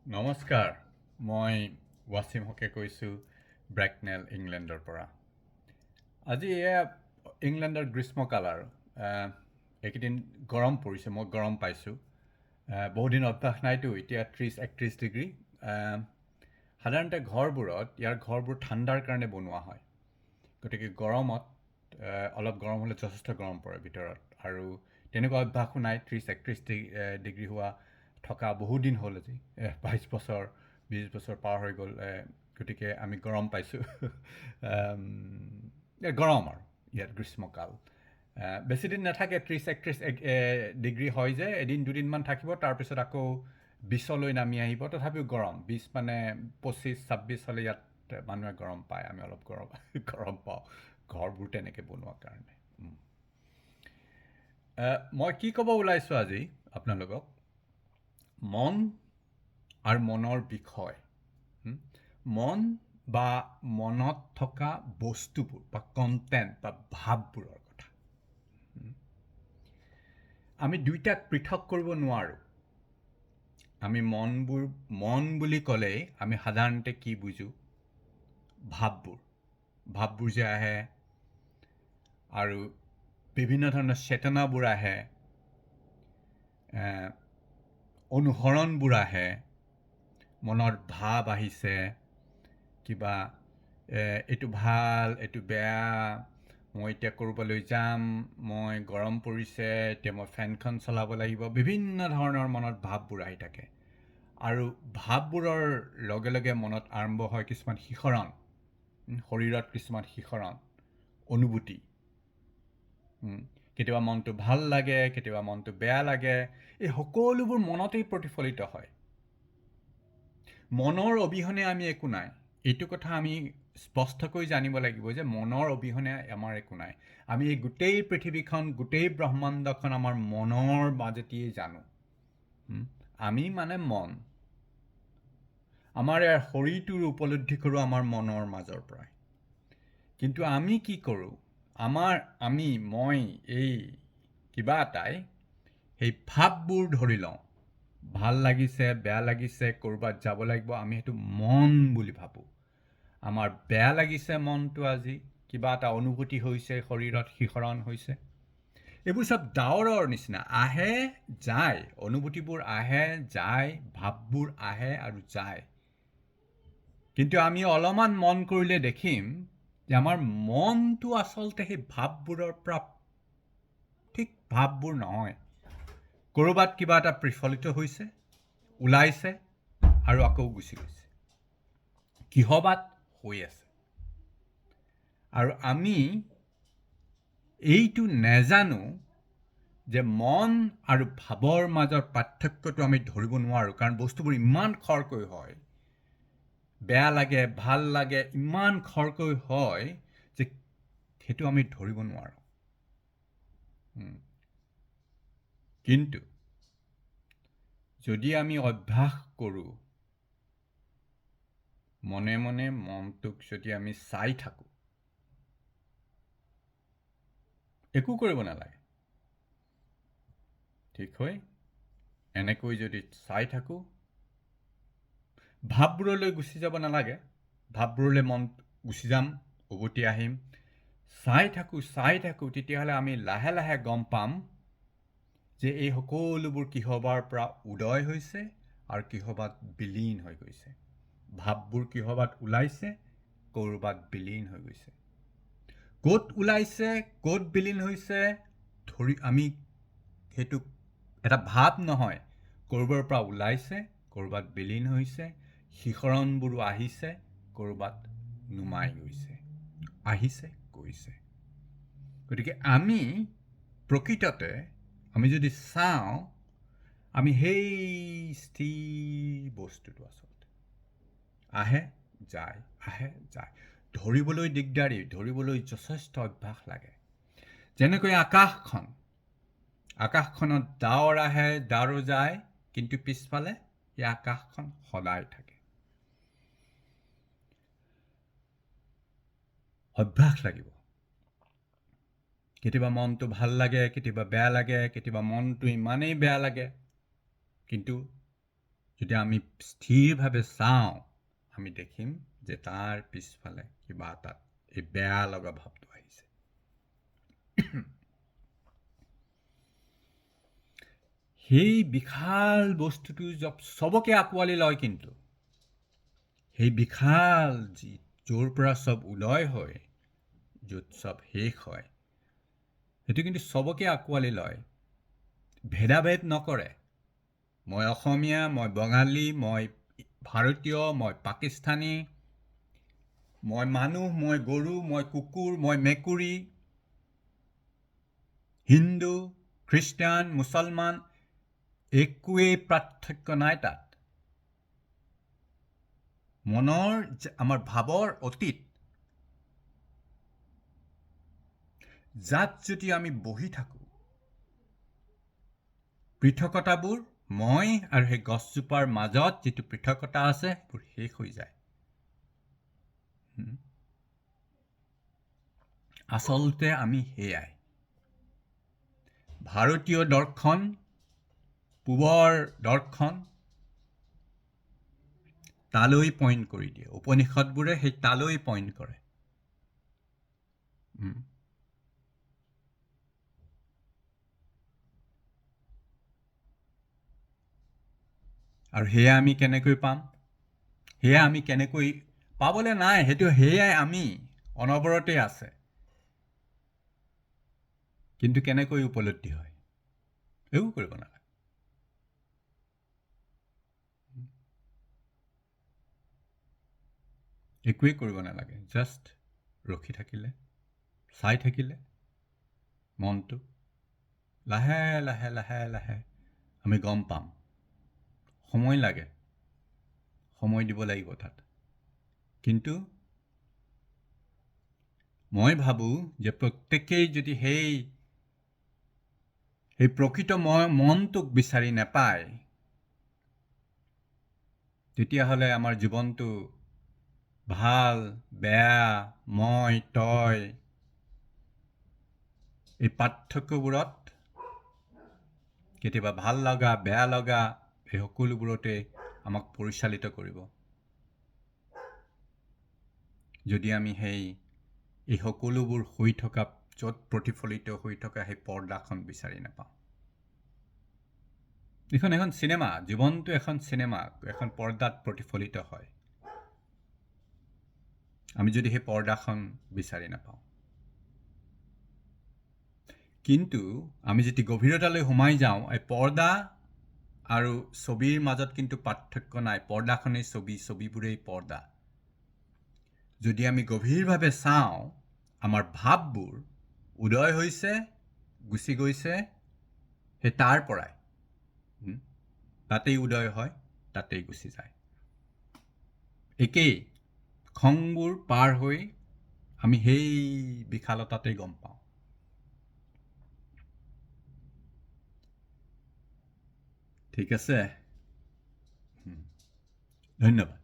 নমস্কাৰ, মই ৱাছিম হকে কৈছোঁ ব্ৰেকনেল ইংলেণ্ডৰ পৰা। আজি এয়া ইংলেণ্ডৰ গ্ৰীষ্মকাল আৰু এইকেইদিন গৰম পৰিছে, মই গৰম পাইছোঁ। বহুদিন অভ্যাস নাইতো, এতিয়া 30-31 ডিগ্ৰী। সাধাৰণতে ইয়াৰ ঘৰবোৰ ঠাণ্ডাৰ কাৰণে বনোৱা হয়, গতিকে গৰমত অলপ গৰম হ'লে যথেষ্ট গৰম পৰে ভিতৰত, আৰু তেনেকুৱা অভ্যাসো নাই 30-31 ডিগ্ৰী হোৱা থকা বহুদিন হ'ল। আজি 22 বছৰ 20 বছৰ পাৰ হৈ গ'ল, গতিকে আমি গৰম পাইছোঁ। গৰম আৰু ইয়াত গ্ৰীষ্মকাল বেছিদিন নাথাকে, 30-31 ডিগ্ৰী হয় যে এদিন দুদিনমান থাকিব, তাৰপিছত আকৌ 20লৈ নামি আহিব। তথাপিও গৰম 20 মানে 25-26 হ'লে ইয়াত মানুহে গৰম পায়, আমি অলপ গৰম পাওঁ ঘৰবোৰ তেনেকৈ বনোৱাৰ কাৰণে। মই কি ক'ব ওলাইছোঁ আজি আপোনালোকক, মন আৰু মনৰ বিষয়। মন বা মনত থকা বস্তুবোৰ বা কণ্টেণ্ট বা ভাৱবোৰৰ কথা। আমি দুইটাক পৃথক কৰিব নোৱাৰোঁ। আমি মন বুলি ক'লেই আমি সাধাৰণতে কি বুজোঁ? ভাৱবোৰ যে আহে, আৰু বিভিন্ন ধৰণৰ চেতনাবোৰ আহে, অনুসৰণবোৰ আহে, মনৰ ভাৱ আহিছে, কিবা এইটো ভাল, এইটো বেয়া, মই এতিয়া ক'ৰবালৈ যাম, মই গৰম পৰিছে, এতিয়া মই ফেনখন চলাব লাগিব, বিভিন্ন ধৰণৰ মনত ভাৱবোৰ আহি থাকে। আৰু ভাৱবোৰৰ লগে লগে মনত আৰম্ভ হয় কিছুমান শিহৰণ, শৰীৰত কিছুমান শিহৰণ, অনুভূতি। কেতিয়াবা মনটো ভাল লাগে, কেতিয়াবা মনটো বেয়া লাগে, এই সকলোবোৰ মনতেই প্ৰতিফলিত হয়। মনৰ অবিহনে আমি একো নাই, এইটো কথা আমি স্পষ্টকৈ জানিব লাগিব যে মনৰ অবিহনে আমাৰ একো নাই। আমি এই গোটেই পৃথিৱীখন, গোটেই ব্ৰহ্মাণ্ডখন আমাৰ মনৰ মাজেদিয়েই জানো। আমি মানে মন, আমাৰ ইয়াৰ শৰীৰটোৰ উপলব্ধি কৰোঁ আমাৰ মনৰ মাজৰ পৰাই। কিন্তু আমি কি কৰোঁ? মই এই কিবা এটাই সেই ভাৱবোৰ ধৰি লওঁ। ভাল লাগিছে, বেয়া লাগিছে, ক'ৰবাত যাব লাগিব, আমি সেইটো মন বুলি ভাবোঁ। আমাৰ বেয়া লাগিছে মনটো, আজি কিবা এটা অনুভূতি হৈছে, শৰীৰত শিহৰণ হৈছে। এইবোৰ চব ডাৱৰৰ নিচিনা, আহে যায়, অনুভূতিবোৰ আহে যায়, ভাৱবোৰ আহে আৰু যায়। কিন্তু আমি অলপমান মন কৰিলে দেখিম যে আমাৰ মনটো আচলতে সেই ভাৱবোৰৰ পৰা ঠিক ভাৱবোৰ নহয়। ক'ৰবাত কিবা এটা প্ৰতিফলিত হৈছে, ওলাইছে আৰু আকৌ গুচি গৈছে, কিহবাত হৈ আছে। আৰু আমি এইটো নেজানো যে মন আৰু ভাৱৰ মাজৰ পাৰ্থক্যটো আমি ধৰিব নোৱাৰোঁ, কাৰণ বস্তুবোৰ ইমান খৰকৈ হয়। বেয়া লাগে, ভাল লাগে, ইমান খৰকৈ হয় যে সেইটো আমি ধৰিব নোৱাৰোঁ। কিন্তু যদি আমি অভ্যাস কৰোঁ, মনে মনে মনটোক যদি আমি চাই থাকোঁ, একো কৰিব নালাগে, ঠিক হৈ এনেকৈ যদি চাই থাকোঁ, ভাৱবোৰলৈ গুচি যাব নালাগে, ভাৱবোৰলৈ মন গুচি যাম, উভতি আহিম, চাই থাকোঁ, তেতিয়াহ'লে আমি লাহে লাহে গম পাম যে এই সকলোবোৰ কিহবাৰ পৰা উদয় হৈছে আৰু কিহবাত বিলীন হৈ গৈছে। ভাৱবোৰ কিহবাত ওলাইছে, ক'ৰবাত বিলীন হৈ গৈছে। ক'ত ওলাইছে, ক'ত বিলীন হৈছে, আমি সেইটো এটা ভাৱ নহয়, ক'ৰবাৰ পৰা ওলাইছে, ক'ৰবাত বিলীন হৈছে, শিহৰণবোৰো আহিছে, ক'ৰবাত নুমাই গৈছে, আহিছে গৈছে। গতিকে আমি প্ৰকৃততে আমি যদি চাওঁ, আমি সেই স্থিৰ বস্তুটো আচলতে আহে যায়, আহে যায়, ধৰিবলৈ দিগদাৰী, ধৰিবলৈ যথেষ্ট অভ্যাস লাগে। যেনেকৈ আকাশখনত ডাৱৰ আহে, ডাৱৰো যায়, কিন্তু পিছফালে এই আকাশখন সদায় থাকে। অভ্যাস লাগিব। কেতিয়াবা মনটো ভাল লাগে, কেতিয়াবা বেয়া লাগে, কেতিয়াবা মনটো ইমানেই বেয়া লাগে, কিন্তু যদি আমি স্থিৰভাৱে চাওঁ আমি দেখিম যে তাৰ পিছফালে কিবা এটাত এই বেয়া লগা ভাৱটো আহিছে। সেই বিশাল বস্তুটো চবকে আঁকোৱালি লয়, কিন্তু সেই বিশাল য'ৰ পৰা চব উদয় হয়, য'ত চব শেষ হয়, সেইটো কিন্তু চবকে আঁকোৱালি লয়, ভেদাভেদ নকৰে। মই অসমীয়া, মই বঙালী, মই ভাৰতীয়, মই পাকিস্তানী, মই মানুহ, মই গৰু, মই কুকুৰ, মই মেকুৰী, হিন্দু, খ্ৰীষ্টান, মুছলমান, একোৱেই পাৰ্থক্য নাই তাত। মনৰ আমাৰ ভাৱৰ অতীত, যাত যদি আমি বহি থাকোঁ, পৃথকতাবোৰ মই আৰু সেই গছজোপাৰ মাজত যিটো পৃথকতা আছে সেইবোৰ শেষ হৈ যায়। আচলতে আমি সেয়াই। ভাৰতীয় দৰ্শন, পূবৰ দৰ্শন তালৈ পইণ্ট কৰি দিয়ে। উপনিষদবোৰে সেই তালৈ পইণ্ট কৰে। আৰু সেয়া আমি কেনেকৈ পাম? সেয়া আমি কেনেকৈ পাবলৈ নাই, সেয়াই আমি অনবৰতে আছে। কিন্তু কেনেকৈ উপলব্ধি হয়? একো কৰিব নালাগে। একোৱেই কৰিব নালাগে, জাষ্ট ৰখি থাকিলে, চাই থাকিলে মনটো লাহে লাহে লাহে লাহে আমি গম পাম। সময় লাগে, সময় দিব লাগিব তাত। কিন্তু মই ভাবোঁ যে প্ৰত্যেকেই যদি সেই প্ৰকৃত মনটোক বিচাৰি নাপায়, তেতিয়াহ'লে আমাৰ জীৱনটো ভাল, বেয়া, মই, তই, এই পাৰ্থক্যবোৰত কেতিয়াবা ভাল লগা, বেয়া লগা, এই সকলোবোৰতে আমাক পৰিচালিত কৰিব। যদি আমি এই সকলোবোৰ হৈ থকা, য'ত প্ৰতিফলিত হৈ থকা সেই পৰ্দাখন বিচাৰি নাপাওঁ। এইখন এখন চিনেমা, জীৱনটো এখন চিনেমা, এখন পৰ্দাত প্ৰতিফলিত হয়। আমি যদি সেই পৰ্দাখন বিচাৰি নাপাওঁ, কিন্তু আমি যদি গভীৰতালৈ সোমাই যাওঁ, এই পৰ্দা আৰু ছবিৰ মাজত কিন্তু পাৰ্থক্য নাই। পৰ্দাখনেই ছবি, ছবিবোৰেই পৰ্দা। যদি আমি গভীৰভাৱে চাওঁ, আমাৰ ভাৱবোৰ উদয় হৈছে, গুচি গৈছে সেই তাৰ পৰাই। তাতেই উদয় হয়, তাতেই গুচি যায়। একেই খংবোৰ পাৰ হৈ আমি সেই বিশালতাতেই গম পাওঁ। ঠিক আছে, ধন্যবাদ।